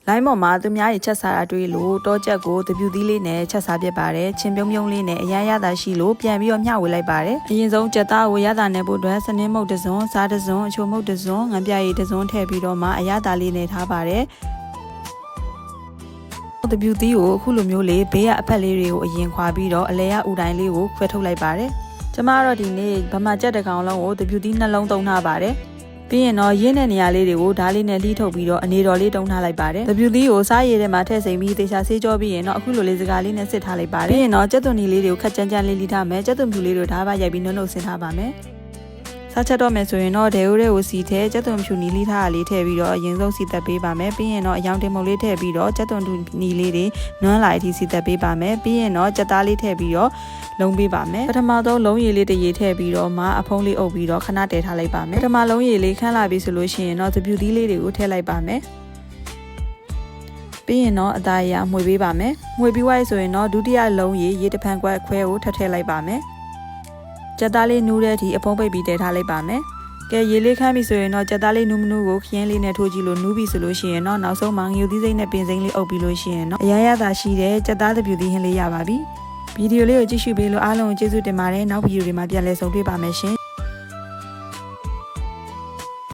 လိုင်းပေါ်မှာသူများရဲ့ချက်စားတာတွေ့လို့တောချက်ကိုတပြူသီးလေးနဲ့ချက်စားပြစ်ပါတယ်ချင်းပြုံးပြုံးလေးနဲ့အရန်ရတာရှိလို့ပြန်ပြီးတော့မျှဝေလိုက်ပါတယ်အရင်ဆုံးချက်သားကိုရတာနဲ့ဖို့အတွက်စနင်းမုတ်တစ်စုံစားတစ်စုံအချိုမုတ်တစ်စုံငံပြရည်တစ်စုံထည့်ပြီးတော့မှအရတာလေးနဲ့ထားပါတယ်တပြူသီးကိုအခုလိုမျိုးလေးဘေးကအဖက်လေးတွေကိုအရင်ခွာပြီးတော့အလဲရဥတိုင်းလေးကိုခွဲထုတ်လိုက်ပါတယ်ကျမကတော့ဒီနေ့ဗမာကြက်တစ်ကောင်လုံးကိုတပြူသီးနှလုံးသုံးထားပါတယ်ပြီးရင်တော့ရင်းတဲ့နေရာလေးတွေကိုဓာတ်လေးနဲ့လှီးထုတ်ပြီးတော့အနေတော်လေးတုံးထားလိုက်ပါတယ်။တပြူသီးကိုစားရည်ထဲမှာထည့်စိမ်ပြီးသေချာဆေးကြောပြီးရင်တော့အခုလိုလေးစကားလေးနဲ့စစ်ထားလိုက်ပါတယ်။ပြီးရင်တော့ကြက်သွန်နီလေးတွေကိုခက်ကြမ်းကြမ်းလေးလှီးထားမယ်။ကြက်သွန်ဖြူလေးတွေဓာတ်ပါရိုက်ပြီးနှုတ်နှုတ်ဆင်းထားပါမယ်။စားချက်တော့မယ်ဆိုရင်တော့ဒဲဦးတွေကိုစီထဲကြက်သွန်ဖြူနီလှီးထားတာလေးထည့်ပြီးတော့အရင်ဆုံးစီသက်ပေးပါမယ်။ပြီးရင်တော့အယောင်တင်မုတ်လေးထည့်ပြီးတော့ကြက်သွန်နီလေးတွေနွမ်းလာအထိစီသက်ပေးပါမယ်။ပြီးရင်တော့ကြက်သားလေးထည့်ပြီးတော့လုံးပေးပါမယ်ပထမဆုံးလုံးရည်လေးတစ်ရေထည့်ပြီးတော့မှအဖုံးလေးအုပ်ပြီးတော့ခဏတည်ထားလိုက်ပါမယ်ပထမလုံးရည်လေးခန်းလာပြီဆိုလို့ရှိရင်တော့တပြူသီးလေးတွေကိုထည့်လိုက်ပါမယ်ပြီးရင်တော့အသားရမှွေပေးပါမယ်မှွေပြီးွားရဆိုရင်တော့ဒုတိယလုံးရည်ရေတဖန်ခွဲခွဲကိုထည့်လိုက်ပါမယ်ကြက်သားလေးနူးတဲ့အထိအဖုံးပိတ်ပြီးတည်ထားလိုက်ပါမယ်ကဲရေလေးခမ်းပြီဆိုရင်တော့ကြက်သားလေးနူးမနူးကိုခရင်းလေးနဲ့ထိုးကြည့်လို့နူးပြီဆိုလို့ရှိရင်တော့နောက်ဆုံးမှာငြူသီးစိမ့်နဲ့ပင်စိမ့်လေးအုပ်ပြီးလို့ရှိရင်တော့အရရသာရှိတဲ့ကြက်သားတပြူသီးဟင်းလေးရပါပြီဗီဒီယိုလေးကိုကြည့်ရှုပေးလို့အားလုံးကိုကျေးဇူးတင်ပါတယ်နောက်ဗီဒီယိုတွေမှာပြန်လည်ဆုံတွေ့ပါမယ်ရှင်